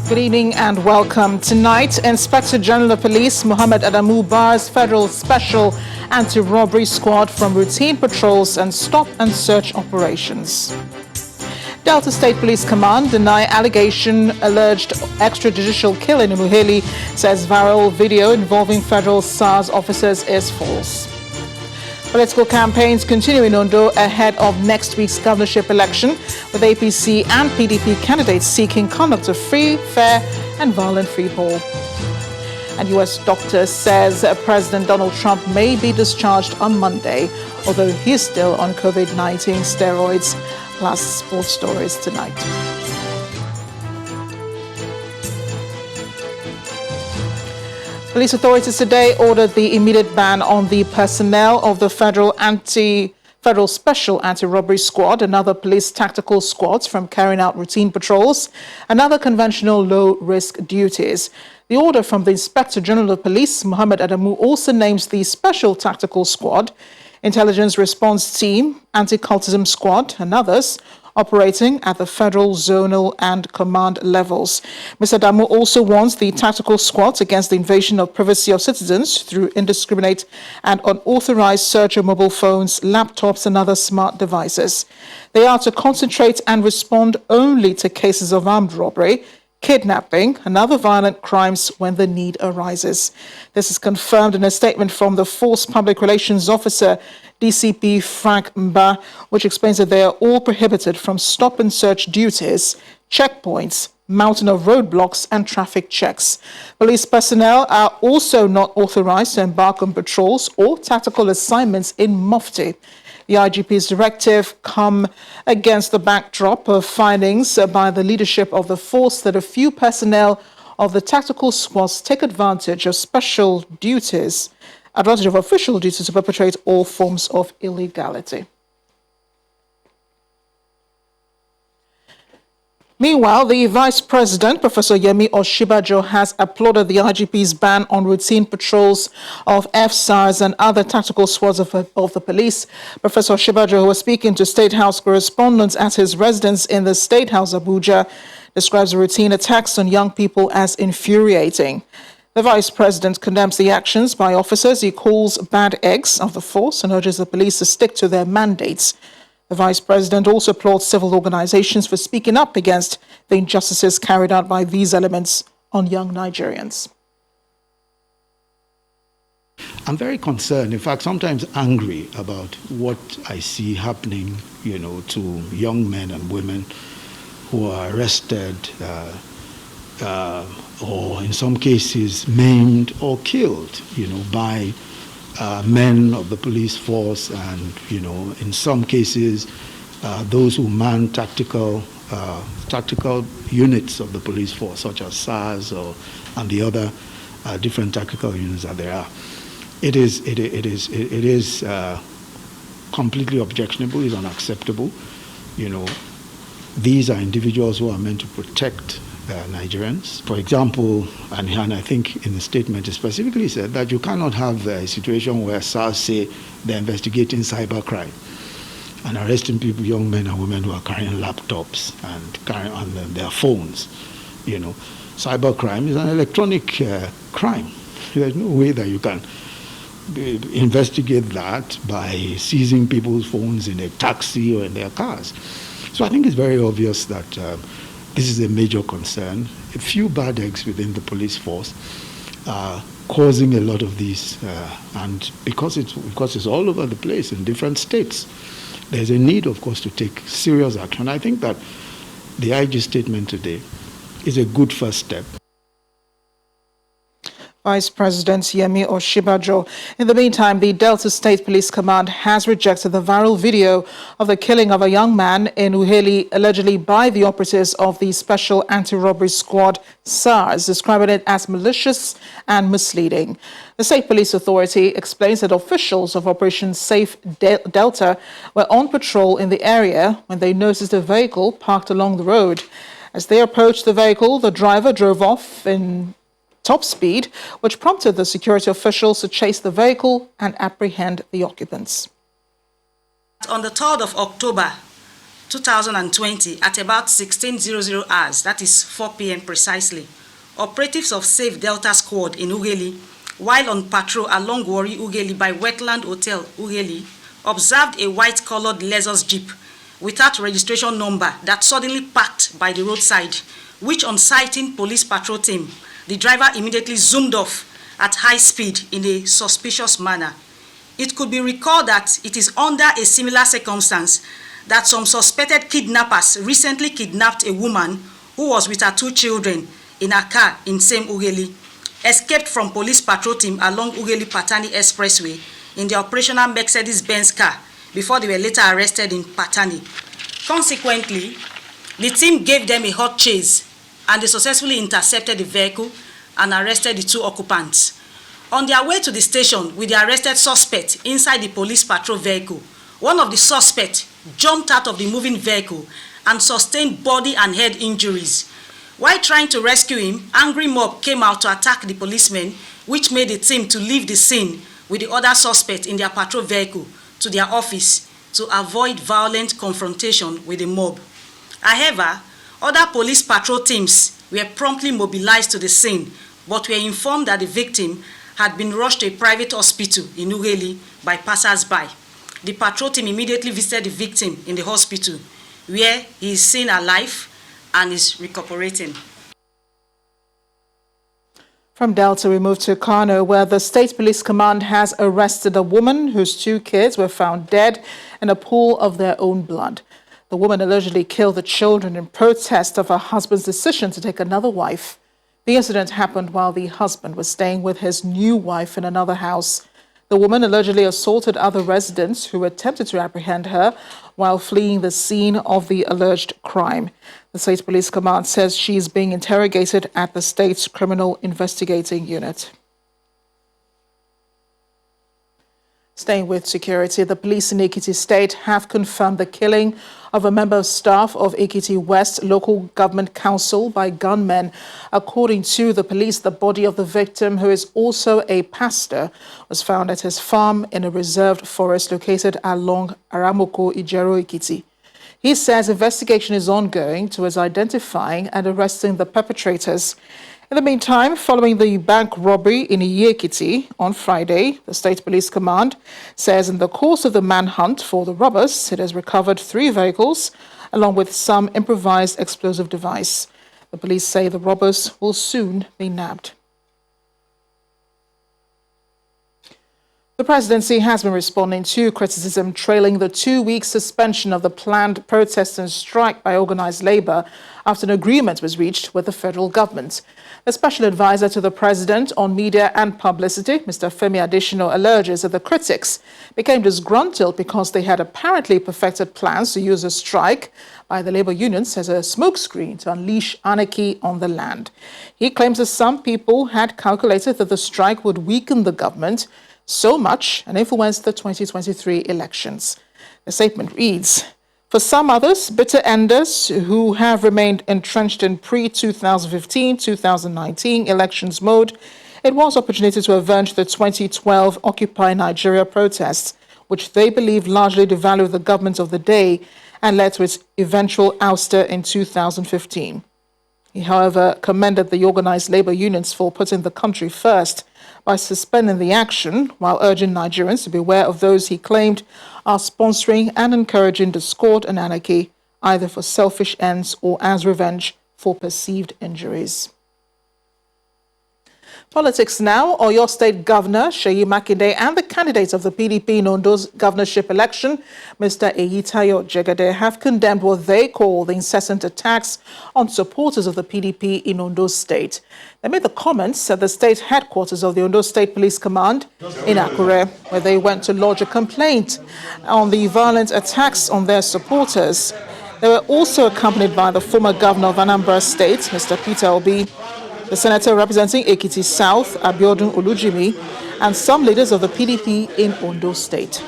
Good evening and welcome. Tonight, Inspector General of Police Mohammed Adamu bars Federal Special Anti-Robbery Squad from routine patrols and stop and search operations. Delta State Police Command deny allegation alleged extrajudicial killing in Muheli, says viral video involving federal SARS officers is false. Political campaigns continue in Ondo ahead of next week's governorship election, with APC and PDP candidates seeking conduct of free, fair and violent-free poll. And U.S. doctor says President Donald Trump may be discharged on Monday, although he's still on COVID-19 steroids. Plus sports stories tonight. Police authorities today ordered the immediate ban on the personnel of the Federal Special Anti-Robbery Squad and other police tactical squads from carrying out routine patrols and other conventional low-risk duties. The order from the Inspector General of Police, Mohammed Adamu, also names the Special Tactical Squad, Intelligence Response Team, Anti-Cultism Squad, and others operating at the federal, zonal, and command levels. Mr. Adamu also warns the tactical squads against the invasion of privacy of citizens through indiscriminate and unauthorized search of mobile phones, laptops, and other smart devices. They are to concentrate and respond only to cases of armed robbery, kidnapping, and other violent crimes when the need arises. This is confirmed in a statement from the Force Public Relations Officer, DCP Frank Mba, which explains that they are all prohibited from stop and search duties, checkpoints, mounting of roadblocks, and traffic checks. Police personnel are also not authorized to embark on patrols or tactical assignments in Mufti. The IGP's directive come against the backdrop of findings by the leadership of the force that a few personnel of the tactical squads take advantage of official duties to perpetrate all forms of illegality. Meanwhile, the Vice President, Professor Yemi Osinbajo, has applauded the IGP's ban on routine patrols of FSARS and other tactical squads of the police. Professor Osinbajo, who was speaking to State House correspondents at his residence in the State House, Abuja, describes the routine attacks on young people as infuriating. The Vice President condemns the actions by officers he calls bad eggs of the force and urges the police to stick to their mandates. The Vice President also applauds civil organizations for speaking up against the injustices carried out by these elements on young Nigerians. I'm very concerned, in fact, sometimes angry about what I see happening, to young men and women who are arrested, or in some cases maimed or killed, by men of the police force, and in some cases those who man tactical units of the police force, such as SARS and the other different tactical units that there are. It is completely objectionable. It's unacceptable. These are individuals who are meant to protect Nigerians. For example, and I think in the statement it specifically said that you cannot have a situation where SARS say they're investigating cybercrime and arresting people, young men and women who are carrying laptops and carrying on their phones. Cybercrime is an electronic crime. There's no way that you can investigate that by seizing people's phones in a taxi or in their cars. So I think it's very obvious that this is a major concern. A few bad eggs within the police force are causing a lot of these, and because it's all over the place in different states, there's a need, of course, to take serious action. I think that the IG statement today is a good first step. Vice President Yemi Osinbajo. In the meantime, the Delta State Police Command has rejected the viral video of the killing of a young man in Uheli, allegedly by the operatives of the Special Anti-Robbery Squad, SARS, describing it as malicious and misleading. The State Police Authority explains that officials of Operation Safe Delta were on patrol in the area when they noticed a vehicle parked along the road. As they approached the vehicle, the driver drove off in top speed, which prompted the security officials to chase the vehicle and apprehend the occupants. On the 3rd of October 2020 at about 16:00 hours, that is 4 p.m. precisely, operatives of Safe Delta Squad in Ughelli, while on patrol along Wari Ughelli by Wetland Hotel Ughelli, observed a white-colored Lexus Jeep without registration number that suddenly parked by the roadside, which on sighting police patrol team, the driver immediately zoomed off at high speed in a suspicious manner. It could be recalled that it is under a similar circumstance that some suspected kidnappers recently kidnapped a woman who was with her 2 children in a car in same Ughelli, escaped from police patrol team along Ughelli-Patani Expressway in the operational Mercedes-Benz car before they were later arrested in Patani. Consequently, the team gave them a hot chase and they successfully intercepted the vehicle and arrested the 2 occupants. On their way to the station with the arrested suspect inside the police patrol vehicle, one of the suspects jumped out of the moving vehicle and sustained body and head injuries. While trying to rescue him, angry mob came out to attack the policemen, which made the team to leave the scene with the other suspect in their patrol vehicle to their office to avoid violent confrontation with the mob. However, other police patrol teams were promptly mobilized to the scene, but were informed that the victim had been rushed to a private hospital in Ughelli by passers-by. The patrol team immediately visited the victim in the hospital, where he is seen alive and is recuperating. From Delta, we move to Kano, where the State Police Command has arrested a woman whose 2 kids were found dead in a pool of their own blood. The woman allegedly killed the children in protest of her husband's decision to take another wife. The incident happened while the husband was staying with his new wife in another house. The woman allegedly assaulted other residents who attempted to apprehend her while fleeing the scene of the alleged crime. The State Police Command says she is being interrogated at the state's Criminal Investigating Unit. Staying with security, the police in Ekiti State have confirmed the killing of a member of staff of Ekiti West Local Government Council by gunmen. According to the police, the body of the victim, who is also a pastor, was found at his farm in a reserved forest located along Aramoko, Ijero, Ekiti. He says investigation is ongoing towards identifying and arresting the perpetrators. In the meantime, following the bank robbery in Ekiti on Friday, the State Police Command says in the course of the manhunt for the robbers, it has recovered 3 vehicles along with some improvised explosive device. The police say the robbers will soon be nabbed. The presidency has been responding to criticism trailing the 2-week suspension of the planned protest and strike by organized labor after an agreement was reached with the federal government. A special advisor to the president on media and publicity, Mr. Femi Adesina, alleges that the critics became disgruntled because they had apparently perfected plans to use a strike by the labor unions as a smokescreen to unleash anarchy on the land. He claims that some people had calculated that the strike would weaken the government so much and influence the 2023 elections. The statement reads, "For some others, bitter enders who have remained entrenched in pre-2015-2019 elections mode, it was opportunity to avenge the 2012 Occupy Nigeria protests, which they believe largely devalued the government of the day and led to its eventual ouster in 2015. He, however, commended the organized labor unions for putting the country first by suspending the action while urging Nigerians to beware of those he claimed are sponsoring and encouraging discord and anarchy, either for selfish ends or as revenge for perceived injuries." Politics now. Oyo State Governor Seyi Makinde and the candidate of the PDP in Ondo's governorship election, Mr. Eyitayo Jegede, have condemned what they call the incessant attacks on supporters of the PDP in Ondo State. They made the comments at the state headquarters of the Ondo State Police Command in Akure, where they went to lodge a complaint on the violent attacks on their supporters. They were also accompanied by the former governor of Anambra State, Mr. Peter Obi, the senator representing Ekiti South, Abiodun Olujimi, and some leaders of the PDP in Ondo State.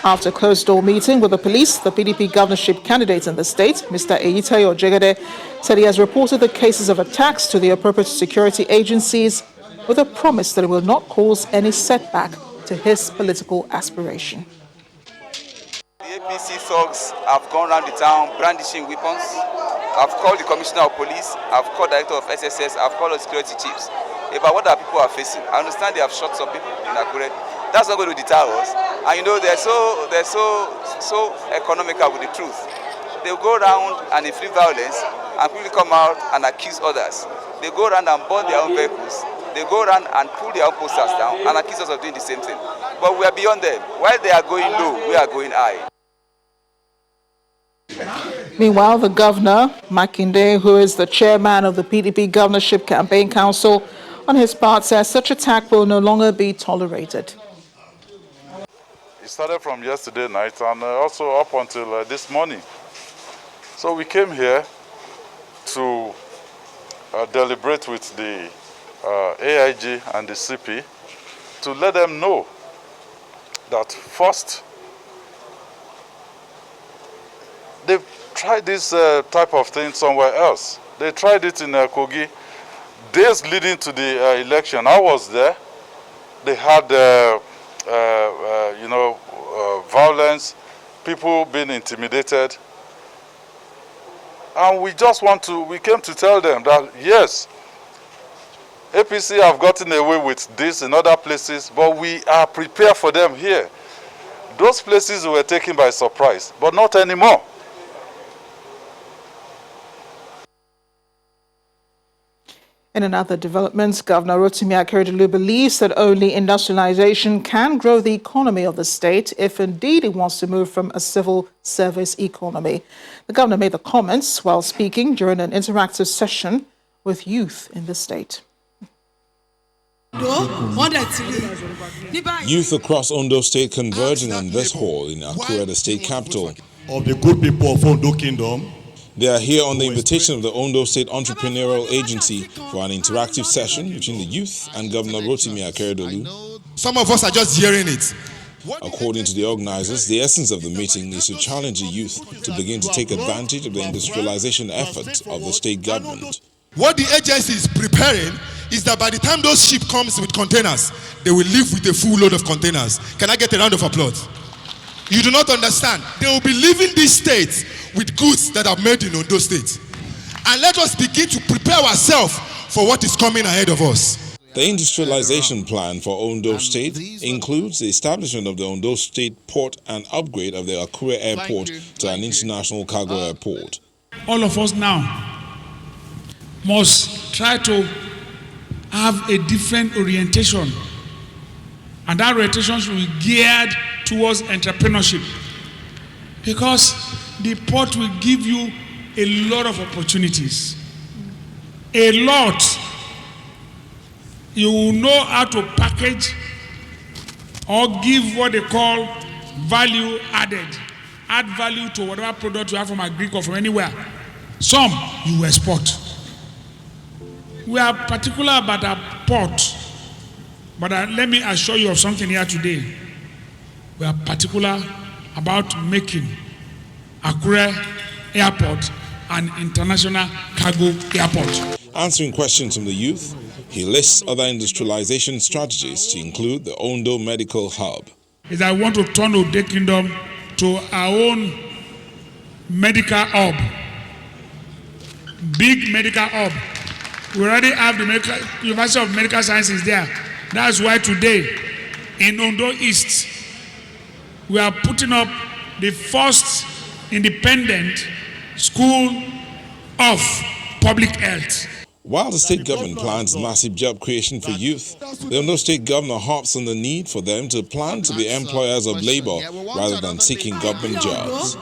After a closed-door meeting with the police, the PDP governorship candidate in the state, Mr. Eyitayo Jegede, said he has reported the cases of attacks to the appropriate security agencies with a promise that it will not cause any setback to his political aspiration. APC thugs have gone around the town brandishing weapons. I've called the Commissioner of Police, I've called the Director of SSS, I've called the security chiefs about what our people are facing. I understand they have shot some people in Akure. That's not going to deter us. And you know, they're so economical with the truth. They'll go around and inflict violence and people come out and accuse others. They go around and burn their own vehicles. They go around and pull their own posters down and accuse us of doing the same thing. But we are beyond them. While they are going low, we are going high. Meanwhile, the governor, Makinde, who is the chairman of the PDP Governorship Campaign Council, on his part says such attack will no longer be tolerated. It started from yesterday night and also up until this morning. So we came here to deliberate with the AIG and the CP to let them know that first, they've tried this type of thing somewhere else. They tried it in Kogi. Days leading to the election, I was there. They had, violence, people being intimidated. And we came to tell them that, yes, APC have gotten away with this in other places, but we are prepared for them here. Those places were taken by surprise, but not anymore. In another development, Governor Rotimi Akeredolu believes that only industrialization can grow the economy of the state if indeed it wants to move from a civil service economy. The governor made the comments while speaking during an interactive session with youth in the state. Youth across Ondo State converging in this hall in Akure, the state capital. Of the good people of Ondo Kingdom. They are here on the invitation of the Ondo State Entrepreneurial Agency for an interactive session between the youth and Governor Rotimi Akeredolu. Some of us are just hearing it. According to the organizers, the essence of the meeting is to challenge the youth to begin to take advantage of the industrialization efforts of the state government. What the agency is preparing is that by the time those ships comes with containers, they will leave with a full load of containers. Can I get a round of applause? You do not understand. They will be leaving these states with goods that are made in Ondo State. And let us begin to prepare ourselves for what is coming ahead of us. The industrialization plan for Ondo State includes the establishment of the Ondo State port and upgrade of the Akure airport to an international cargo airport. All of us now must try to have a different orientation. And that orientation should be geared towards entrepreneurship. Because the port will give you a lot of opportunities. A lot. You will know how to package or give what they call value added. Add value to whatever product you have from Agric or from anywhere. Some you will export. We are particular about our port. But let me assure you of something here today. We are particular about making Akure Airport an international cargo airport. Answering questions from the youth, he lists other industrialization strategies to include the Ondo Medical Hub. Is I want to turn Ondo Kingdom to our own medical hub. Big medical hub. We already have the University of Medical Sciences there. That's why today in Ondo East, we are putting up the first independent school of public health. While the state government plans massive job creation for youth, the Ondo State governor harps on the need for them to plan to be employers of labor rather than seeking government jobs.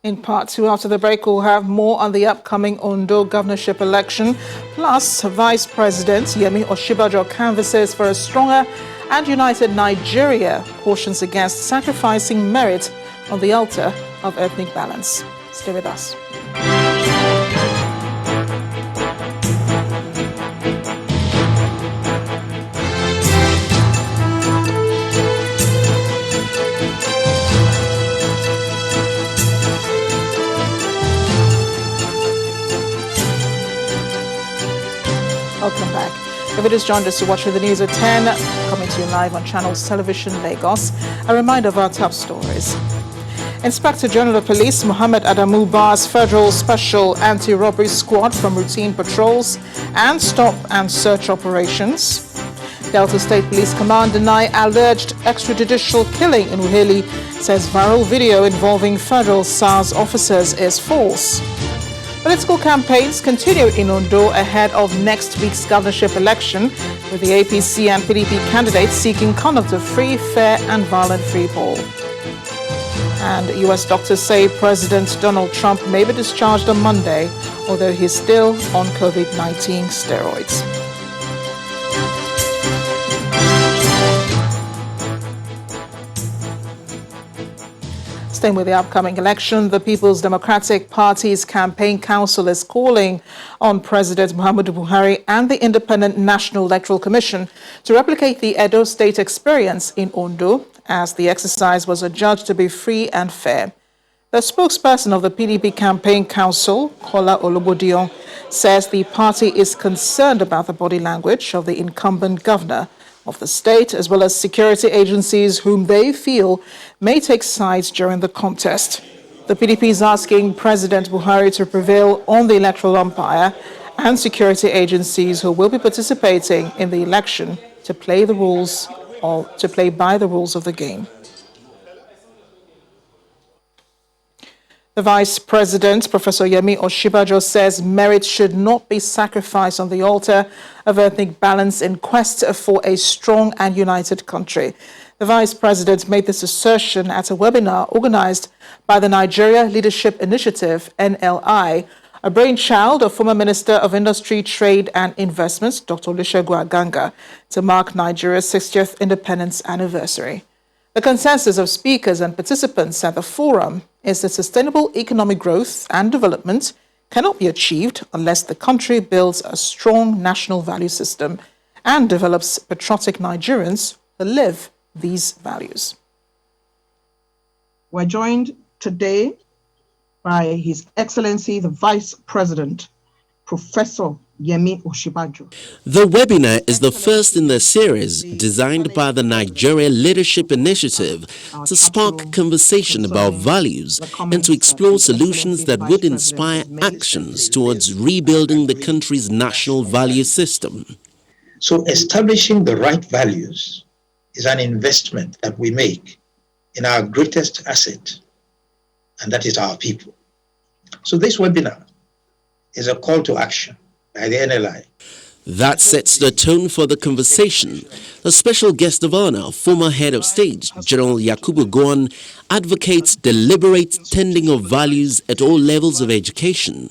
In part two, after the break, we'll have more on the upcoming Ondo governorship election. Plus, Vice President Yemi Osinbajo canvasses for a stronger and united Nigeria, cautions against sacrificing merit on the altar of ethnic balance. Stay with us. Welcome back. If it has joined us to watch the news at 10, coming to you live on Channels Television Lagos, a reminder of our top stories. Inspector General of Police Mohammed Adamu bars Federal Special Anti-Robbery Squad from routine patrols and stop and search operations. Delta State Police Command deny alleged extrajudicial killing in Uheli, says viral video involving federal SARS officers is false. Political campaigns continue in Ondo ahead of next week's governorship election, with the APC and PDP candidates seeking conduct of free, fair and violent-free poll. And US doctors say President Donald Trump may be discharged on Monday, although he's still on COVID-19 steroids. Staying with the upcoming election, the People's Democratic Party's campaign council is calling on President Muhammadu Buhari and the Independent National Electoral Commission to replicate the Edo State experience in Ondo, as the exercise was adjudged to be free and fair. The spokesperson of the PDP campaign council, Kola Olubodion, says the party is concerned about the body language of the incumbent governor of the state, as well as security agencies whom they feel may take sides during the contest. The PDP is asking President Buhari to prevail on the electoral umpire and security agencies who will be participating in the election to play by the rules of the game. The Vice President, Professor Yemi Osinbajo, says merit should not be sacrificed on the altar of ethnic balance in quest for a strong and united country. The Vice President made this assertion at a webinar organized by the Nigeria Leadership Initiative, NLI, a brainchild of former Minister of Industry, Trade and Investments, Dr. Olusegun Aganga, to mark Nigeria's 60th independence anniversary. The consensus of speakers and participants at the forum is that sustainable economic growth and development cannot be achieved unless the country builds a strong national value system and develops patriotic Nigerians who live these values. We're joined today by His Excellency, the Vice President, Professor Yemi Osinbajo. The webinar is the first in the series designed by the Nigeria Leadership Initiative to spark conversation about values and to explore solutions that would inspire actions towards rebuilding the country's national value system. So establishing the right values is an investment that we make in our greatest asset, and that is our people. So this webinar is a call to action by the NLI. That sets the tone for the conversation. The special guest of honor, former head of state, General Yakubu Gowon, advocates deliberate tending of values at all levels of education.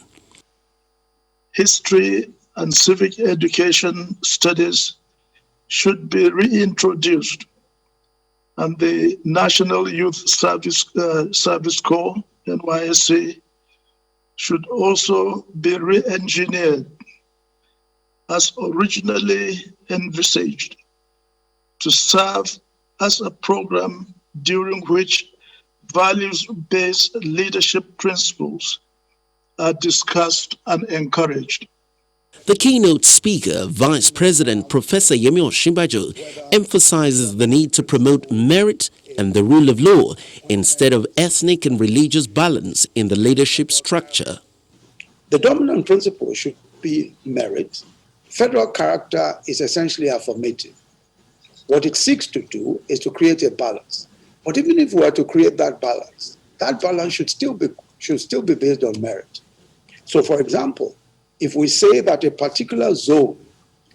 History and civic education studies should be reintroduced, and the National Youth Service Corps, NYSC, should also be re-engineered as originally envisaged to serve as a program during which values-based leadership principles are discussed and encouraged. The keynote speaker, Vice President Professor Yemi Osinbajo, emphasizes the need to promote merit and the rule of law instead of ethnic and religious balance in the leadership structure. The dominant principle should be merit. Federal character is essentially affirmative. What it seeks to do is to create a balance. But even if we were to create that balance should still be based on merit. So, for example, if we say that a particular zone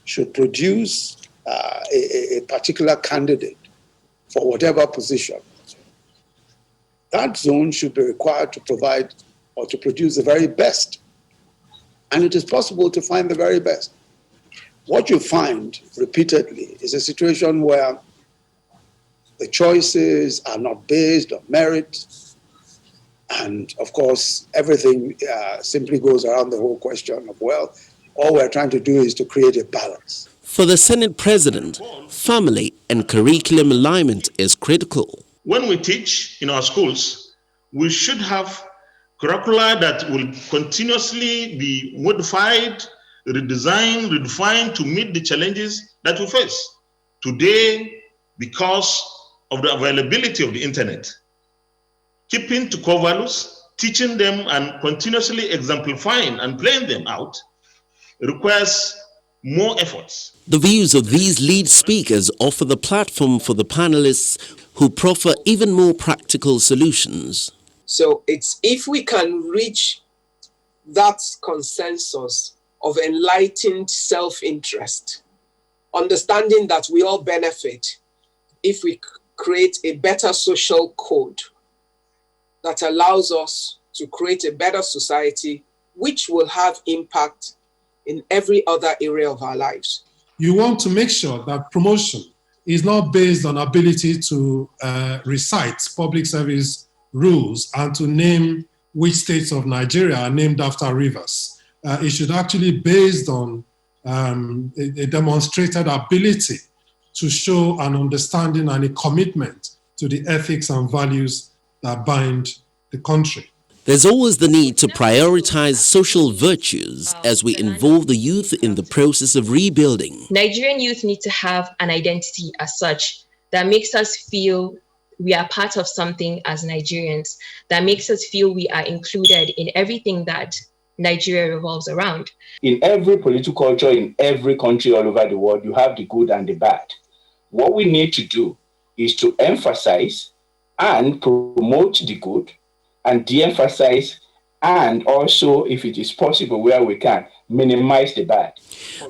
should produce a particular candidate for whatever position, that zone should be required to provide or to produce the very best. And it is possible to find the very best. What you find repeatedly is a situation where the choices are not based on merit. And of course, everything simply goes around the whole question of, well, all we're trying to do is to create a balance. For the Senate President, family and curriculum alignment is critical. When we teach in our schools, we should have curricula that will continuously be modified redesign, redefine to meet the challenges that we face. Today, because of the availability of the internet, keeping to core values, teaching them and continuously exemplifying and playing them out requires more efforts. The views of these lead speakers offer the platform for the panelists who proffer even more practical solutions. So it's if we can reach that consensus of enlightened self-interest, understanding that we all benefit if we create a better social code that allows us to create a better society, which will have impact in every other area of our lives. You want to make sure that promotion is not based on ability to recite public service rules and to name which states of Nigeria are named after rivers. It should actually be based on a demonstrated ability to show an understanding and a commitment to the ethics and values that bind the country. There's always the need to prioritize social virtues as we involve the youth in the process of rebuilding. Nigerian youth need to have an identity as such that makes us feel we are part of something as Nigerians, that makes us feel we are included in everything that Nigeria revolves around. In every political culture, in every country all over the world, you have the good and the bad. What we need to do is to emphasize and promote the good and de-emphasize, and also, if it is possible where we can, minimize the bad.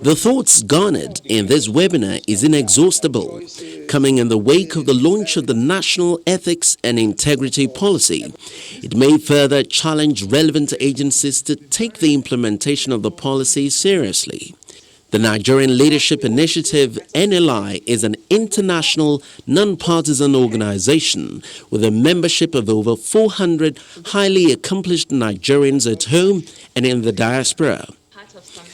The thoughts garnered in this webinar is inexhaustible, coming in the wake of the launch of the National Ethics and Integrity Policy. It may further challenge relevant agencies to take the implementation of the policy seriously. The Nigerian Leadership Initiative, NLI, is an international, non-partisan organization with a membership of over 400 highly accomplished Nigerians at home and in the diaspora.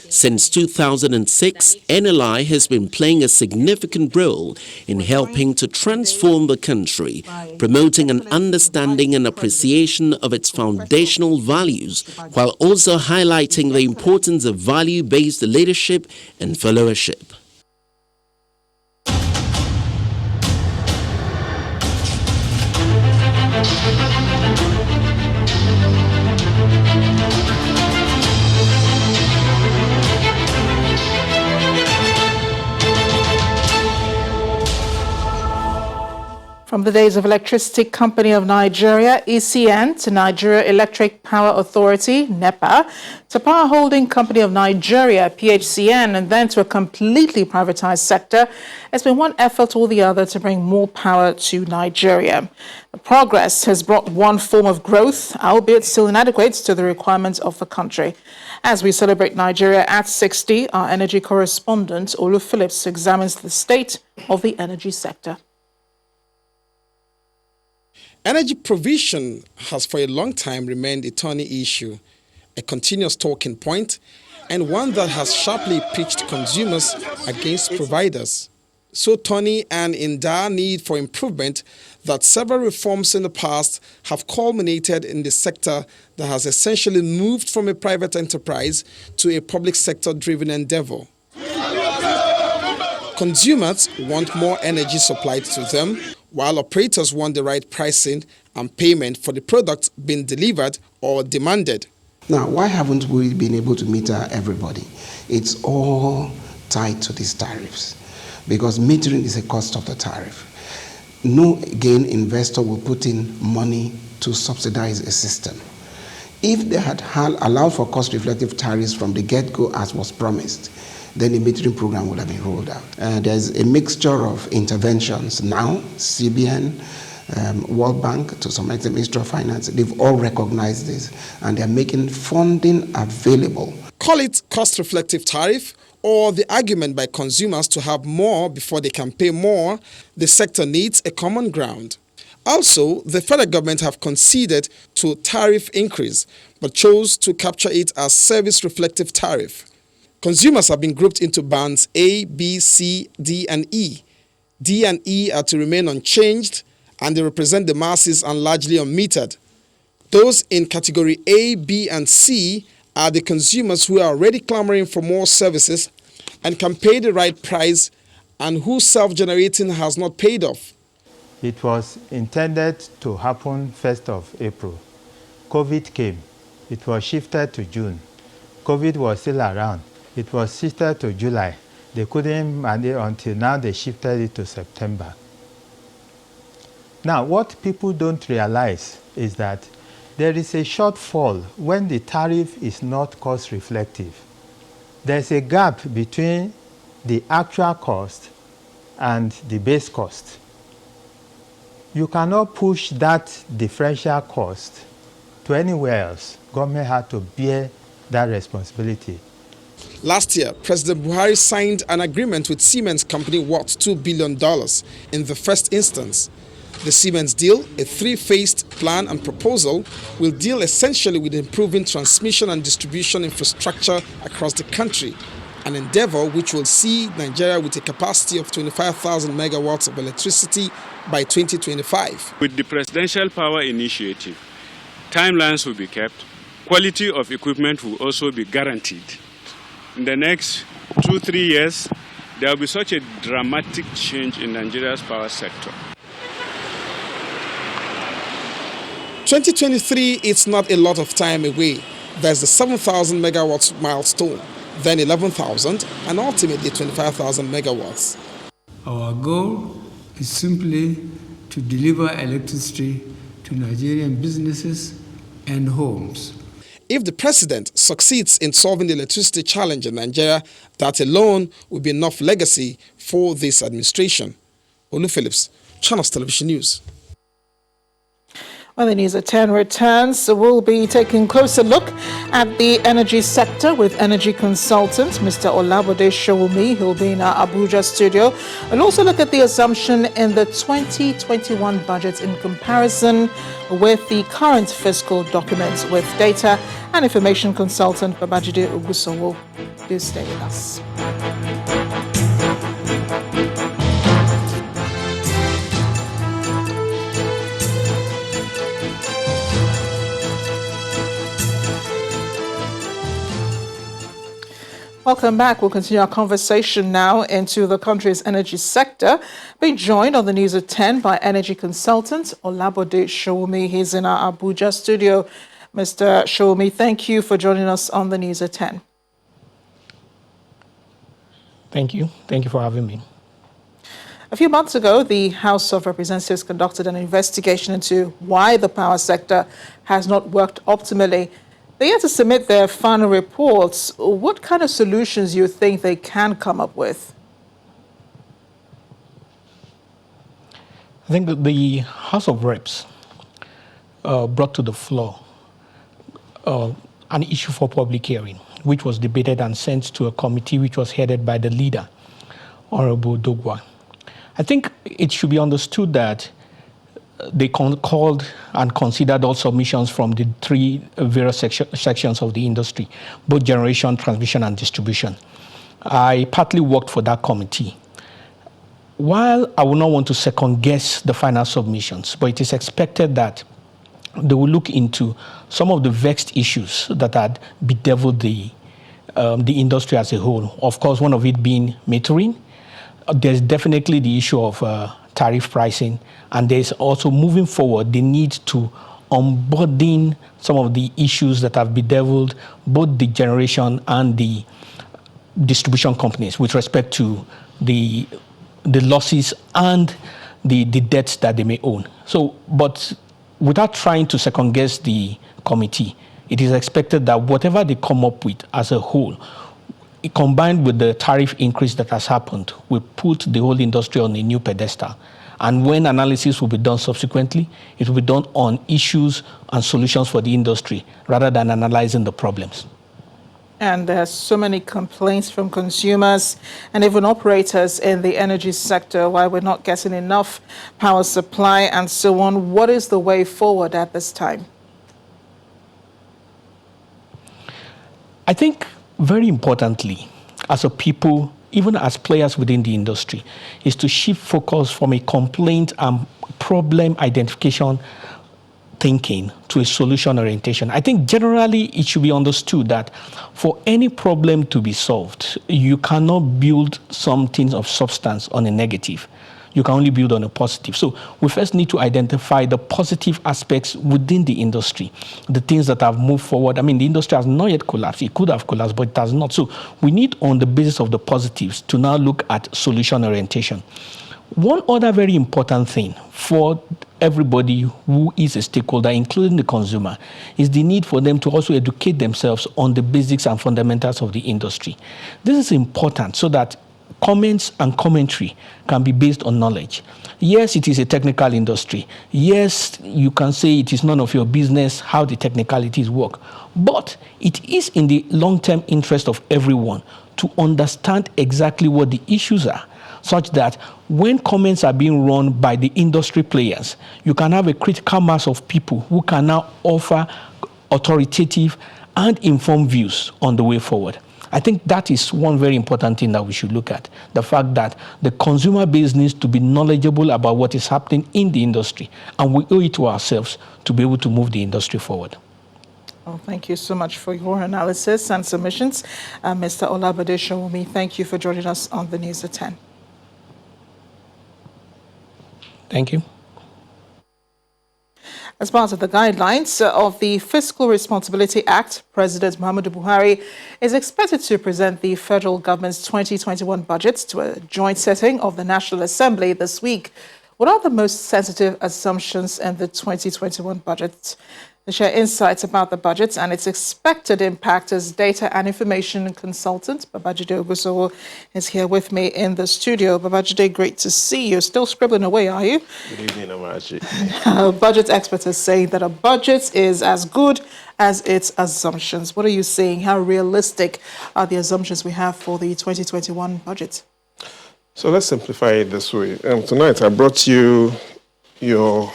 Since 2006, NLI has been playing a significant role in helping to transform the country, promoting an understanding and appreciation of its foundational values, while also highlighting the importance of value-based leadership and followership. From the days of Electricity Company of Nigeria, ECN, to Nigeria Electric Power Authority, NEPA, to Power Holding Company of Nigeria, PHCN, and then to a completely privatized sector, it's been one effort or the other to bring more power to Nigeria. The progress has brought one form of growth, albeit still inadequate to the requirements of the country. As we celebrate Nigeria at 60, our energy correspondent, Olu Phillips, examines the state of the energy sector. Energy provision has for a long time remained a thorny issue, a continuous talking point, and one that has sharply pitched consumers against providers. So thorny and in dire need for improvement that several reforms in the past have culminated in the sector that has essentially moved from a private enterprise to a public sector-driven endeavor. Consumers want more energy supplied to them, while operators want the right pricing and payment for the product being delivered or demanded. Now, why haven't we been able to meter everybody? It's all tied to these tariffs, because metering is a cost of the tariff. No, again, investor will put in money to subsidize a system. If they had allowed for cost-reflective tariffs from the get-go as was promised, then the metering program would have been rolled out. There's a mixture of interventions now, CBN, World Bank, to some extent Ministry of Finance, they've all recognized this and they're making funding available. Call it cost-reflective tariff or the argument by consumers to have more before they can pay more, the sector needs a common ground. Also, the federal government have conceded to tariff increase but chose to capture it as service-reflective tariff. Consumers have been grouped into bands A, B, C, D, and E. D and E are to remain unchanged, and they represent the masses and largely unmetered. Those in category A, B, and C are the consumers who are already clamoring for more services and can pay the right price and whose self-generating has not paid off. It was intended to happen 1st of April. COVID came. It was shifted to June. COVID was still around. It was shifted to July. They couldn't manage until now they shifted it to September. Now, what people don't realize is that there is a shortfall when the tariff is not cost reflective. There's a gap between the actual cost and the base cost. You cannot push that differential cost to anywhere else. Government had to bear that responsibility. Last year, President Buhari signed an agreement with Siemens Company worth $2 billion in the first instance. The Siemens deal, a three-phased plan and proposal, will deal essentially with improving transmission and distribution infrastructure across the country, an endeavor which will see Nigeria with a capacity of 25,000 megawatts of electricity by 2025. With the Presidential Power Initiative, timelines will be kept, quality of equipment will also be guaranteed. In the next 2-3 years, there will be such a dramatic change in Nigeria's power sector. 2023 is not a lot of time away. There's the 7,000 megawatts milestone, then 11,000, and ultimately 25,000 megawatts. Our goal is simply to deliver electricity to Nigerian businesses and homes. If the president succeeds in solving the electricity challenge in Nigeria, that alone will be enough legacy for this administration. Olu Phillips, Channels Television News. When the news at 10 returns, so we'll be taking a closer look at the energy sector with energy consultant Mr. Olabode Showumi. He'll be in our Abuja studio. We'll also look at the assumption in the 2021 budget in comparison with the current fiscal documents with data and information consultant Babajide Ogusowo. Do stay with us. Welcome back. We'll continue our conversation now into the country's energy sector. Being joined on the news at 10 by energy consultant Olabode Showumi. He's in our Abuja studio. Mr. Showumi, thank you for joining us on the news at 10. Thank you. Thank you for having me. A few months ago, the House of Representatives conducted an investigation into why the power sector has not worked optimally. They had to submit their final reports. What kind of solutions do you think they can come up with? I think that the House of Reps brought to the floor an issue for public hearing, which was debated and sent to a committee which was headed by the leader, Honorable Dogwa. I think it should be understood that they called and considered all submissions from the three various sections of the industry, both generation, transmission, and distribution. I partly worked for that committee. While I would not want to second guess the final submissions, but it is expected that they will look into some of the vexed issues that had bedeviled the industry as a whole. Of course, one of it being metering. There's definitely the issue of tariff pricing, and there's also moving forward the need to onboarding some of the issues that have bedeviled both the generation and the distribution companies with respect to the losses and the debts that they may own. So, but without trying to second guess the committee, it is expected that whatever they come up with as a whole, combined with the tariff increase that has happened, will put the whole industry on a new pedestal. And when analysis will be done subsequently, it will be done on issues and solutions for the industry rather than analyzing the problems. And there are so many complaints from consumers and even operators in the energy sector why we're not getting enough power supply and so on. What is the way forward at this time? I think very importantly, as a people, even as players within the industry, is to shift focus from a complaint and problem identification thinking to a solution orientation. I think generally it should be understood that for any problem to be solved, you cannot build something of substance on a negative. You can only build on a positive. So we first need to identify the positive aspects within the industry, the things that have moved forward. I mean, the industry has not yet collapsed. It could have collapsed, but it has not. So we need, on the basis of the positives, to now look at solution orientation. One other very important thing for everybody who is a stakeholder, including the consumer, is the need for them to also educate themselves on the basics and fundamentals of the industry. This is important so that comments and commentary can be based on knowledge. Yes, it is a technical industry. Yes, you can say it is none of your business how the technicalities work. But it is in the long-term interest of everyone to understand exactly what the issues are, such that when comments are being run by the industry players, you can have a critical mass of people who can now offer authoritative and informed views on the way forward. I think that is one very important thing that we should look at, the fact that the consumer base needs to be knowledgeable about what is happening in the industry, and we owe it to ourselves to be able to move the industry forward. Well, thank you so much for your analysis and submissions. Mr. Olabode Shawumi, thank you for joining us on the News at 10. Thank you. As part of the guidelines of the Fiscal Responsibility Act, President Muhammadu Buhari is expected to present the federal government's 2021 budget to a joint sitting of the National Assembly this week. What are the most sensitive assumptions in the 2021 budget? To share insights about the budget and its expected impact as data and information consultant, Babajide Ogusowo is here with me in the studio. Babajide, great to see you. Still scribbling away, are you? Good evening, Amarachi. Budget experts are saying that a budget is as good as its assumptions. What are you saying? How realistic are the assumptions we have for the 2021 budget? So let's simplify it this way. Tonight I brought you your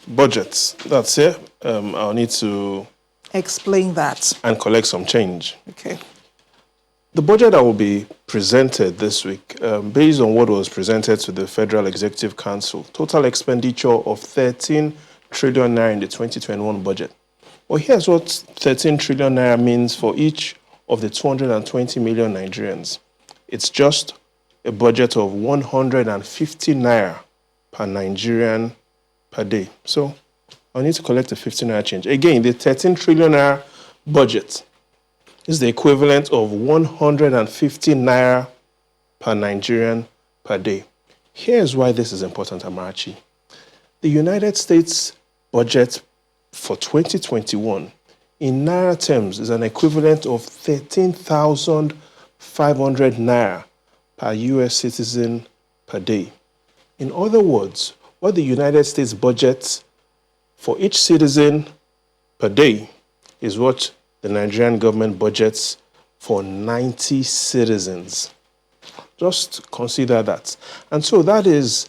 budgets. That's it. I'll need to explain that and collect some change. Okay. The budget that will be presented this week, based on what was presented to the Federal Executive Council, total expenditure of 13 trillion naira in the 2021 budget. Well, here's what 13 trillion naira means for each of the 220 million Nigerians. It's just a budget of 150 naira per Nigerian per day. So I need to collect a 15 naira change. Again, the 13 trillion naira budget is the equivalent of 150 naira per Nigerian per day. Here's why this is important, Amarachi. The United States budget for 2021 in naira terms is an equivalent of 13,500 naira per US citizen per day. In other words, what the United States budgets for each citizen per day is what the Nigerian government budgets for 90 citizens. Just consider that. And so that is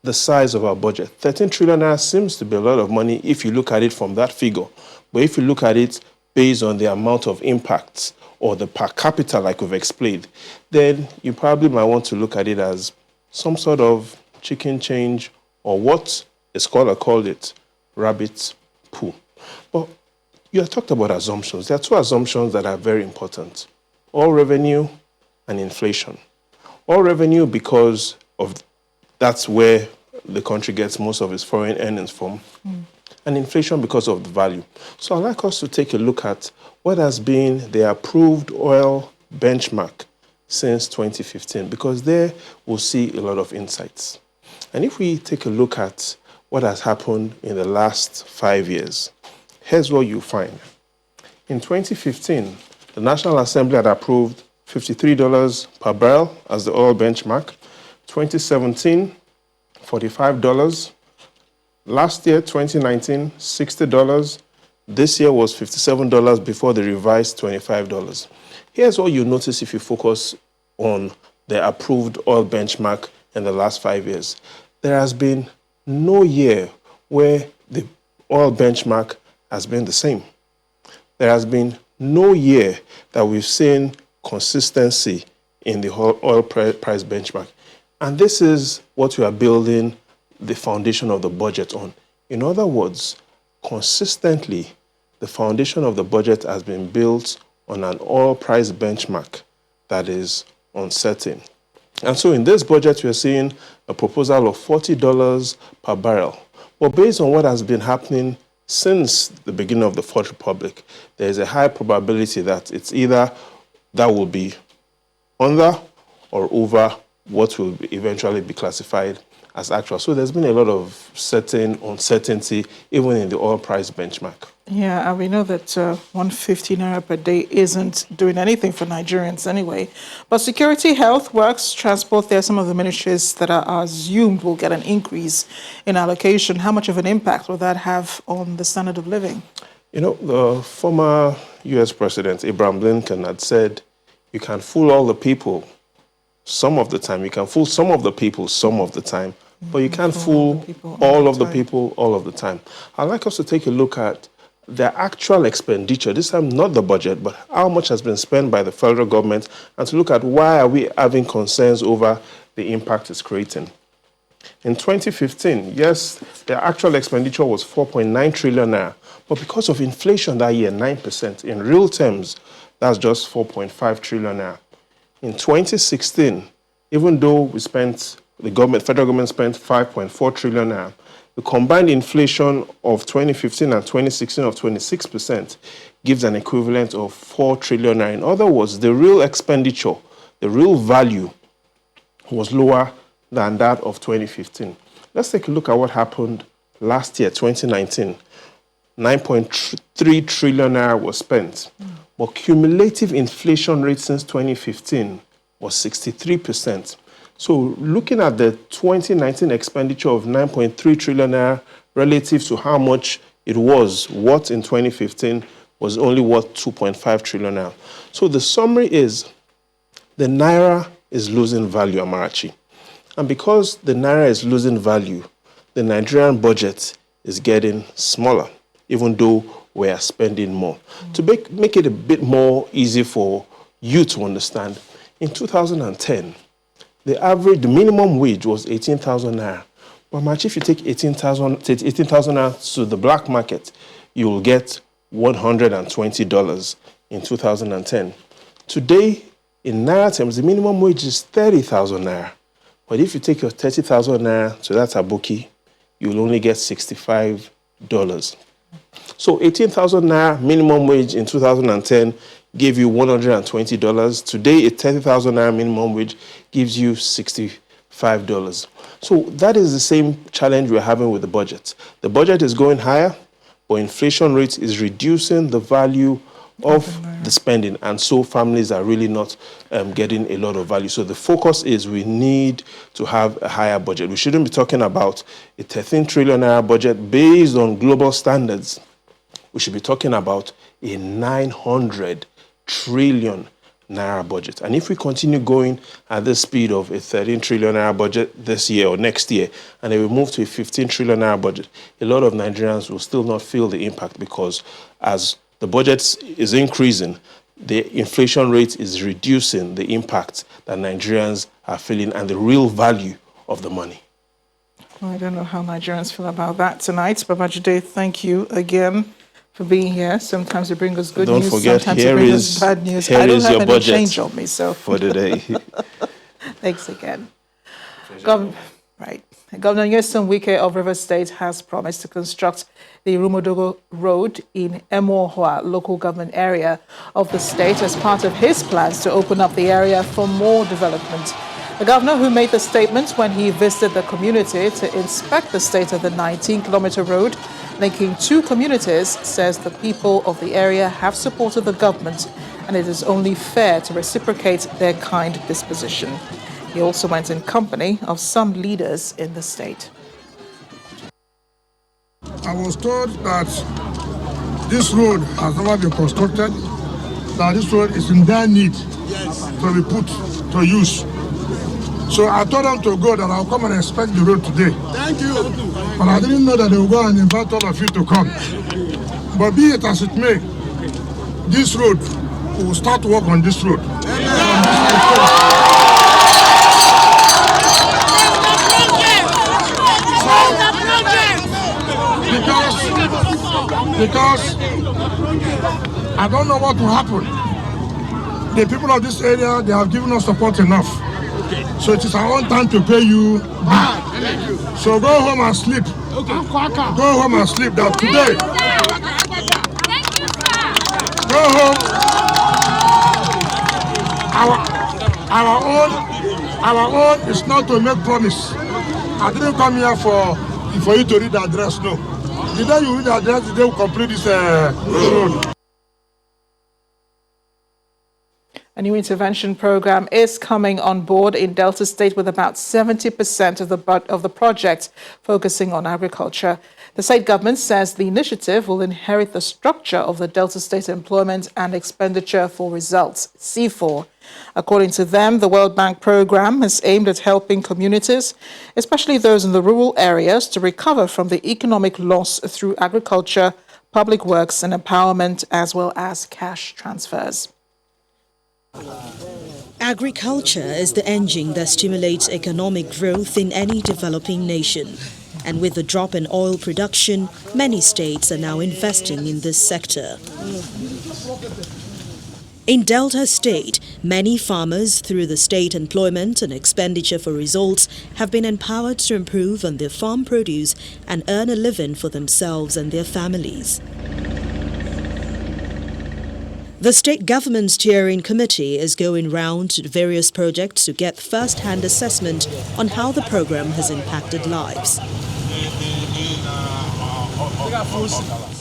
the size of our budget. 13 trillion naira seems to be a lot of money if you look at it from that figure. But if you look at it based on the amount of impacts or the per capita, like we've explained, then you probably might want to look at it as some sort of chicken change, or what a scholar called it, rabbit poo. But you have talked about assumptions. There are two assumptions that are very important: all revenue and inflation. All revenue because of that's where the country gets most of its foreign earnings from, and inflation because of the value. So I'd like us to take a look at what has been the approved oil benchmark since 2015, because there we'll see a lot of insights. And if we take a look at what has happened in the last 5 years, here's what you find. In 2015, the National Assembly had approved $53 per barrel as the oil benchmark. 2017, $45. Last year, 2019, $60. This year was $57 before the revised $25. Here's what you notice if you focus on the approved oil benchmark in the last 5 years. There has been no year where the oil benchmark has been the same. There has been no year that we've seen consistency in the oil price benchmark. And this is what we are building the foundation of the budget on. In other words, consistently, the foundation of the budget has been built on an oil price benchmark that is uncertain. And so in this budget, we're seeing a proposal of $40 per barrel. But based on what has been happening since the beginning of the Fourth Republic, there is a high probability that it's either that will be under or over what will eventually be classified as actual. So there's been a lot of uncertainty even in the oil price benchmark. Yeah, and we know that 150 naira per day isn't doing anything for Nigerians anyway. But security, health, works, transport, there are some of the ministries that are assumed will get an increase in allocation. How much of an impact will that have on the standard of living? You know, the former U.S. President, Abraham Lincoln, had said, you can fool all the people some of the time. You can fool some of the people some of the time, but you can't fool all of the people all of the time. I'd like us to take a look at the actual expenditure, this time not the budget, but how much has been spent by the federal government, and to look at why are we having concerns over the impact it's creating. In 2015, yes, the actual expenditure was 4.9 trillion naira, but because of inflation that year, 9%, in real terms, that's just 4.5 trillion naira. In 2016, even though the federal government spent 5.4 trillion naira, the combined inflation of 2015 and 2016 of 26% gives an equivalent of 4 trillion naira. In other words, the real expenditure, the real value was lower than that of 2015. Let's take a look at what happened last year, 2019. 9.3 trillion naira was spent, but cumulative inflation rate since 2015 was 63%. So looking at the 2019 expenditure of 9.3 trillion naira relative to how much it was worth in 2015 was only worth 2.5 trillion naira. So the summary is the naira is losing value, Amarachi. And because the naira is losing value, the Nigerian budget is getting smaller, even though we are spending more. To make it a bit more easy for you to understand, in 2010, the minimum wage was 18,000 naira. But much if you take 18,000 naira to the black market, you will get $120 in 2010. Today, in naira terms, the minimum wage is 30,000 naira. But if you take your 30,000 naira to that aboki, you will only get $65. So 18,000 naira minimum wage in 2010 gave you $120. Today, a 30,000 naira minimum wage gives you $65. So that is the same challenge we're having with the budget. The budget is going higher, but inflation rate is reducing the value of the spending, and so families are really not getting a lot of value. So the focus is we need to have a higher budget. We shouldn't be talking about a 13 trillion naira budget based on global standards. We should be talking about a 900 trillion naira budget. And if we continue going at the speed of a 13 trillion naira budget this year or next year, and then we move to a 15 trillion naira budget, a lot of Nigerians will still not feel the impact, because as the budget is increasing, the inflation rate is reducing the impact that Nigerians are feeling and the real value of the money. Well, I don't know how Nigerians feel about that tonight. Babajide, thank you again for being here. Sometimes you bring us good news, sometimes you bring us bad news. I don't have any change on me, so. For the day. Thanks again. Right. Governor Nyesom Wike of Rivers State has promised to construct the Rumodogo Road in Emohua local government area of the state as part of his plans to open up the area for more development. The governor, who made the statement when he visited the community to inspect the state of the 19-kilometer road linking two communities, says the people of the area have supported the government and it is only fair to reciprocate their kind disposition. He also went in company of some leaders in the state. I was told that this road has never been constructed, that this road is in their need to be put to use. So I told them to go, that I'll come and inspect the road today. Thank you. But I didn't know that they would go and invite all of you to come. But be it as it may, this road, we will start work on this road. because I don't know what will happen. The people of this area, they have given us support enough. So it is our own time to pay you back. So go home and sleep. Go home and sleep. That today, go home. Our own is not to make promise. I didn't come here for you to read the address. No. The day you read the address, the day we complete this road. A new intervention program is coming on board in Delta State with about 70% of the project focusing on agriculture. The state government says the initiative will inherit the structure of the Delta State Employment and Expenditure for Results, C4. According to them, the World Bank program is aimed at helping communities, especially those in the rural areas, to recover from the economic loss through agriculture, public works and empowerment, as well as cash transfers. Agriculture is the engine that stimulates economic growth in any developing nation. And with the drop in oil production, many states are now investing in this sector. In Delta State, many farmers, through the State Employment and Expenditure for Results, have been empowered to improve on their farm produce and earn a living for themselves and their families. The state government steering committee is going round to various projects to get first-hand assessment on how the program has impacted lives.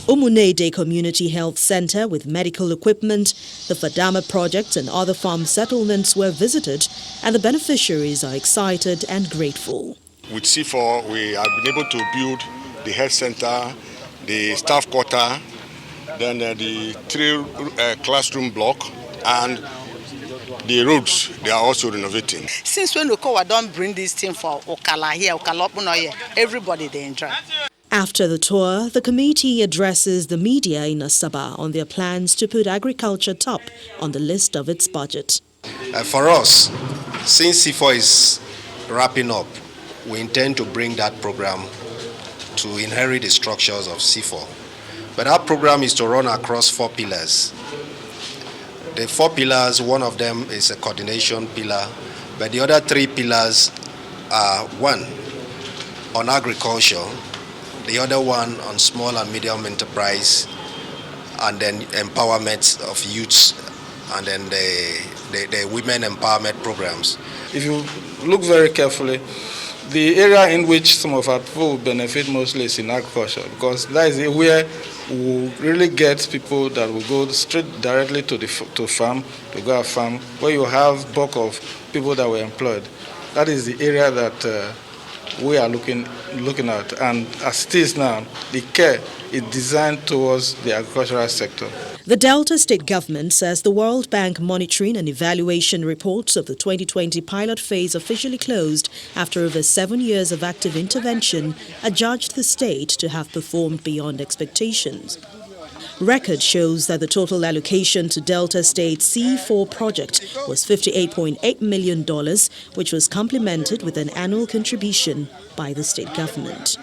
Umunede Community Health Center with medical equipment, the Fadama project and other farm settlements were visited, and the beneficiaries are excited and grateful. With C4, we have been able to build the health center, the staff quarter, then the 3 classroom block, and the roads, they are also renovating. Since when Okowa don't bring this thing for Okala here, everybody they enjoy. After the tour, the committee addresses the media in Asaba on their plans to put agriculture top on the list of its budget. For us, since C4 is wrapping up, we intend to bring that program to inherit the structures of C4. But our program is to run across 4 pillars. The 4 pillars, one of them is a coordination pillar, but the other 3 pillars are 1 on agriculture, the other one on small and medium enterprise, and then empowerment of youths, and then the women empowerment programs. If you look very carefully, the area in which some of our people will benefit mostly is in agriculture, because that is where we will really get people that will go straight directly to farm, to go out farm, where you have bulk of people that were employed. That is the area that we are looking at, and as it is now, the care is designed towards the agricultural sector. The Delta State government says the World Bank monitoring and evaluation reports of the 2020 pilot phase officially closed after over 7 years of active intervention adjudged the state to have performed beyond expectations. Record shows that the total allocation to Delta State's C4 project was $58.8 million, which was complemented with an annual contribution by the state government.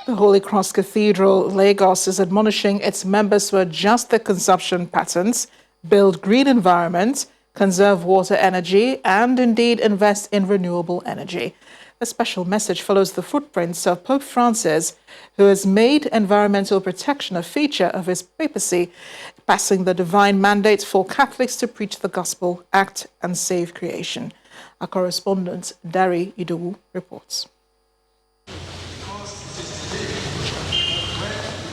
The Holy Cross Cathedral, Lagos, is admonishing its members to adjust their consumption patterns, build green environments, conserve water energy, and indeed invest in renewable energy. A special message follows the footprints of Pope Francis, who has made environmental protection a feature of his papacy, passing the divine mandate for Catholics to preach the gospel, act and save creation. Our correspondent, Dari Idowu, reports.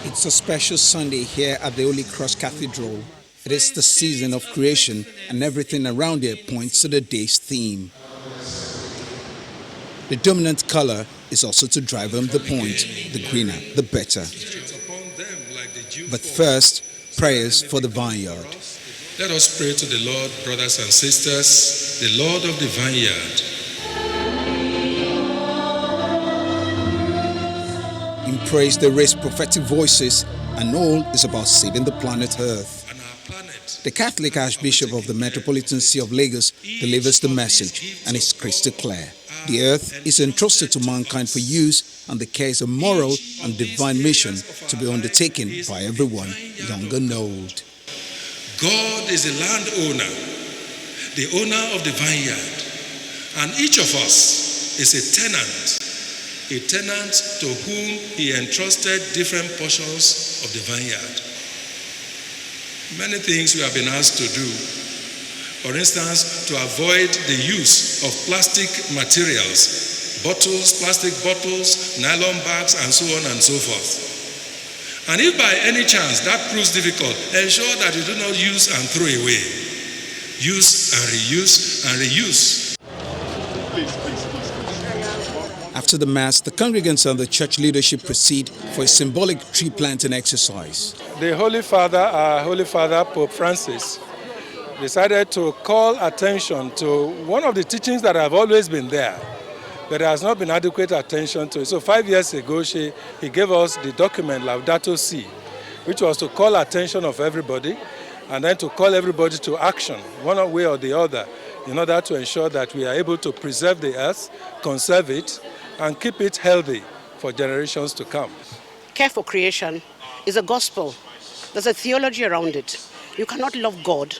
It's a special Sunday here at the Holy Cross Cathedral. It is the season of creation, and everything around it points to the day's theme. The dominant color is also to drive home the point, the greener, the better. But first, prayers for the vineyard. Let us pray to the Lord, brothers and sisters, the Lord of the vineyard. In praise, they raise prophetic voices, and all is about saving the planet Earth. The Catholic Archbishop of the Metropolitan See of Lagos delivers the message, and it's crystal clear. The earth is entrusted to mankind for use, and the care is a moral and divine mission to be undertaken by everyone, young and old. God is the landowner, the owner of the vineyard, and each of us is a tenant to whom he entrusted different portions of the vineyard. Many things we have been asked to do. For instance, to avoid the use of plastic materials, plastic bottles, nylon bags, and so on and so forth. And if by any chance that proves difficult, ensure that you do not use and throw away. Use and reuse and reuse. After the Mass, the congregants and the church leadership proceed for a symbolic tree planting exercise. The Holy Father, our Holy Father, Pope Francis, decided to call attention to one of the teachings that have always been there, but there has not been adequate attention to it. So 5 years ago, he gave us the document Laudato Si, which was to call attention of everybody and then to call everybody to action, one way or the other, in order to ensure that we are able to preserve the earth, conserve it, and keep it healthy for generations to come. Care for creation is a gospel. There's a theology around it. You cannot love God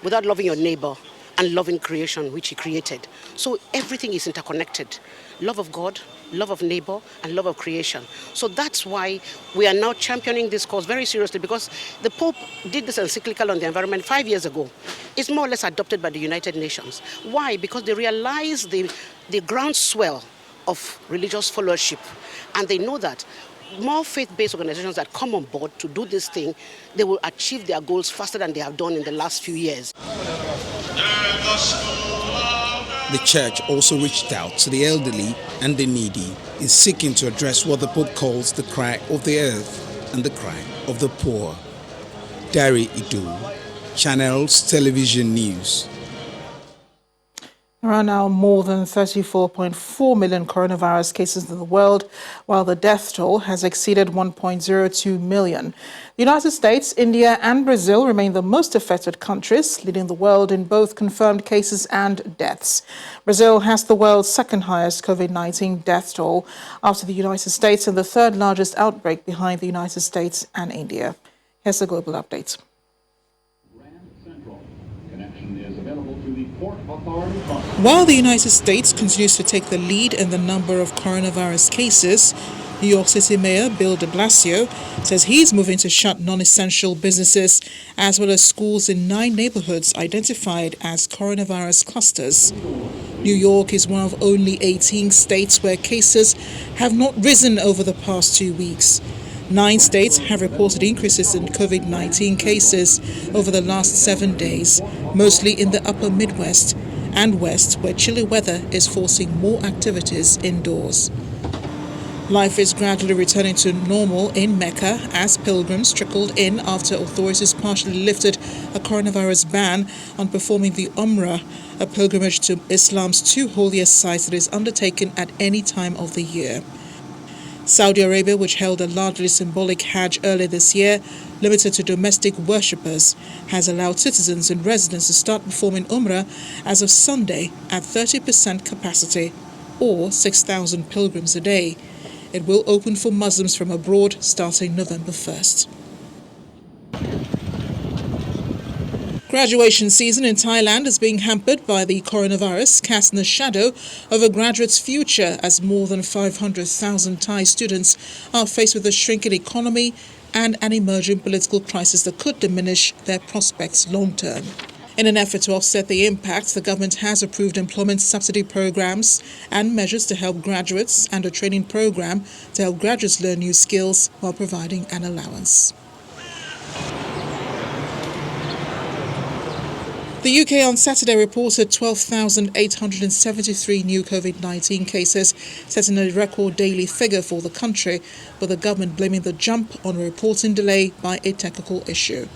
without loving your neighbor and loving creation which he created. So everything is interconnected. Love of God, love of neighbor, and love of creation. So that's why we are now championing this cause very seriously, because the Pope did this encyclical on the environment 5 years ago. It's more or less adopted by the United Nations. Why? Because they realize the groundswell of religious followership, and they know that more faith-based organizations that come on board to do this thing, they will achieve their goals faster than they have done in the last few years. The church also reached out to the elderly and the needy in seeking to address what the Pope calls the cry of the earth and the cry of the poor. Dari Idu, Channels Television News. There are now more than 34.4 million coronavirus cases in the world, while the death toll has exceeded 1.02 million. The United States, India and Brazil remain the most affected countries, leading the world in both confirmed cases and deaths. Brazil has the world's second highest COVID-19 death toll after the United States, and the third largest outbreak behind the United States and India. Here's a global update. While the United States continues to take the lead in the number of coronavirus cases, New York City Mayor Bill de Blasio says he's moving to shut non-essential businesses as well as schools in 9 neighborhoods identified as coronavirus clusters. New York is one of only 18 states where cases have not risen over the past 2 weeks. 9 states have reported increases in COVID-19 cases over the last 7 days, mostly in the upper Midwest and West, where chilly weather is forcing more activities indoors. Life is gradually returning to normal in Mecca as pilgrims trickled in after authorities partially lifted a coronavirus ban on performing the Umrah, a pilgrimage to Islam's 2 holiest sites that is undertaken at any time of the year. Saudi Arabia, which held a largely symbolic Hajj earlier this year, limited to domestic worshippers, has allowed citizens and residents to start performing Umrah as of Sunday at 30% capacity, or 6,000 pilgrims a day. It will open for Muslims from abroad starting November 1st. Graduation season in Thailand is being hampered by the coronavirus, casting a shadow over graduates' future as more than 500,000 Thai students are faced with a shrinking economy and an emerging political crisis that could diminish their prospects long-term. In an effort to offset the impact, the government has approved employment subsidy programs and measures to help graduates and a training program to help graduates learn new skills while providing an allowance. The UK on Saturday reported 12,873 new COVID-19 cases, setting a record daily figure for the country, with the government blaming the jump on a reporting delay by a technical issue.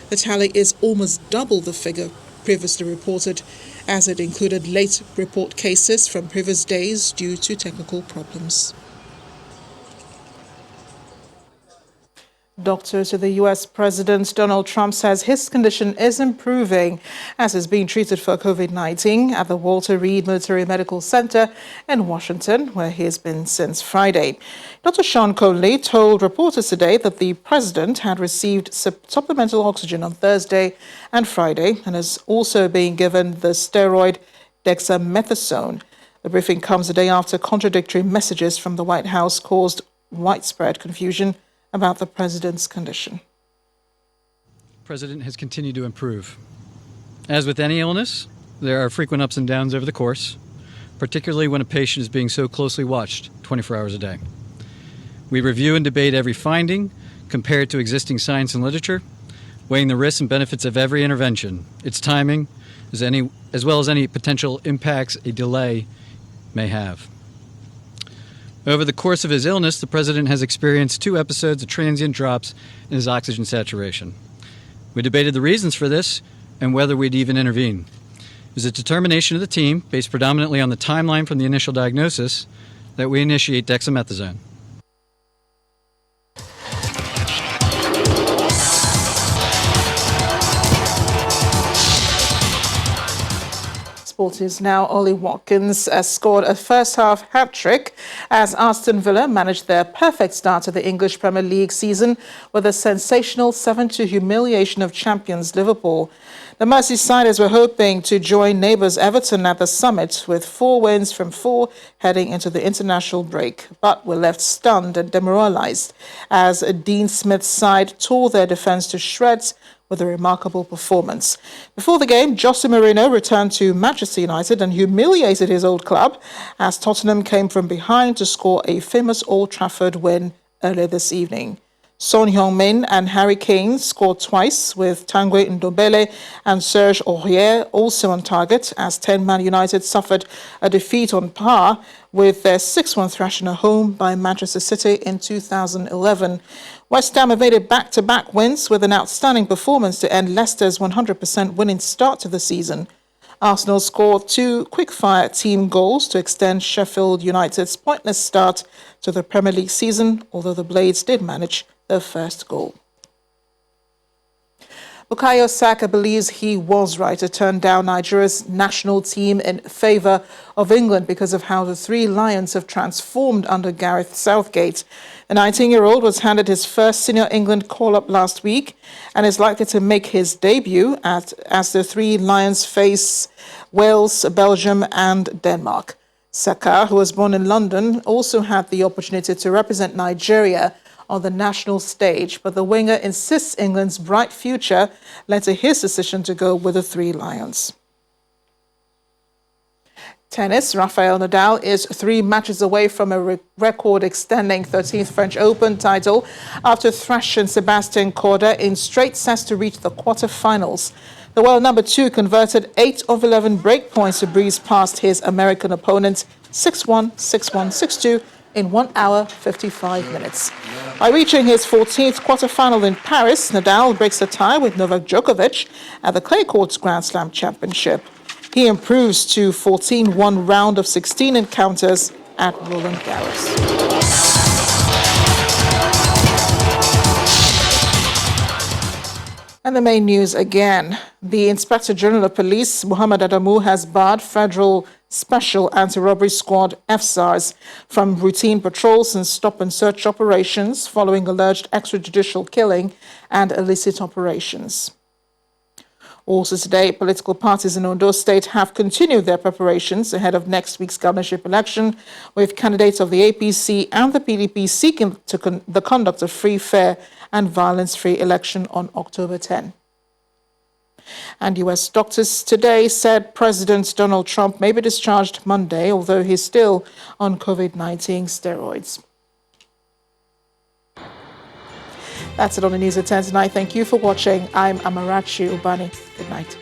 The tally is almost double the figure previously reported, as it included late report cases from previous days due to technical problems. Doctor to the U.S. President Donald Trump says his condition is improving as he's being treated for COVID-19 at the Walter Reed Military Medical Center in Washington, where he has been since Friday. Dr. Sean Conley told reporters today that the president had received supplemental oxygen on Thursday and Friday and is also being given the steroid dexamethasone. The briefing comes a day after contradictory messages from the White House caused widespread confusion about the president's condition. The president has continued to improve. As with any illness, there are frequent ups and downs over the course, particularly when a patient is being so closely watched 24 hours a day. We review and debate every finding, compare it to existing science and literature, weighing the risks and benefits of every intervention, its timing, as well as any potential impacts a delay may have. Over the course of his illness, the president has experienced 2 episodes of transient drops in his oxygen saturation. We debated the reasons for this and whether we'd even intervene. It was a determination of the team, based predominantly on the timeline from the initial diagnosis, that we initiate dexamethasone. Sports now. Ollie Watkins scored a first-half hat-trick as Aston Villa managed their perfect start to the English Premier League season with a sensational 7-2 humiliation of champions Liverpool. The Merseysiders were hoping to join neighbours Everton at the summit with 4 wins from 4 heading into the international break, but were left stunned and demoralised as Dean Smith's side tore their defence to shreds with a remarkable performance. Before the game, Jose Mourinho returned to Manchester United and humiliated his old club as Tottenham came from behind to score a famous Old Trafford win earlier this evening. Son Heung-min and Harry Kane scored twice, with Tanguy Ndombele and Serge Aurier also on target as 10-Man United suffered a defeat on par with their 6-1 thrashing at home by Manchester City in 2011. West Ham have made it back-to-back wins with an outstanding performance to end Leicester's 100% winning start to the season. Arsenal scored 2 quick-fire team goals to extend Sheffield United's pointless start to the Premier League season, although the Blades did manage their first goal. Bukayo Saka believes he was right to turn down Nigeria's national team in favour of England because of how the 3 Lions have transformed under Gareth Southgate. The 19-year-old was handed his first senior England call-up last week and is likely to make his debut as the 3 Lions face Wales, Belgium and Denmark. Saka, who was born in London, also had the opportunity to represent Nigeria on the national stage, but the winger insists England's bright future led to his decision to go with the 3 Lions. Tennis, Rafael Nadal is 3 matches away from a record-extending 13th French Open title after thrashing Sebastian Korda in straight sets to reach the quarterfinals. The world number 2 converted 8 of 11 break points to breeze past his American opponent 6-1, 6-1, 6-2 in 1 hour, 55 minutes. By reaching his 14th quarterfinal in Paris, Nadal breaks the tie with Novak Djokovic at the clay courts Grand Slam Championship. He improves to 14-1 round of 16 encounters at Roland Garros. And the main news again. The Inspector General of Police, Muhammad Adamu, has barred Federal Special Anti-Robbery Squad FSARs from routine patrols and stop-and-search operations following alleged extrajudicial killing and illicit operations. Also today, political parties in Ondo State have continued their preparations ahead of next week's governorship election, with candidates of the APC and the PDP seeking the conduct of free, fair and violence-free election on October 10. And U.S. doctors today said President Donald Trump may be discharged Monday, although he's still on COVID-19 steroids. That's it on the news at 10 tonight. Thank you for watching. I'm Amarachi Ubani. Good night.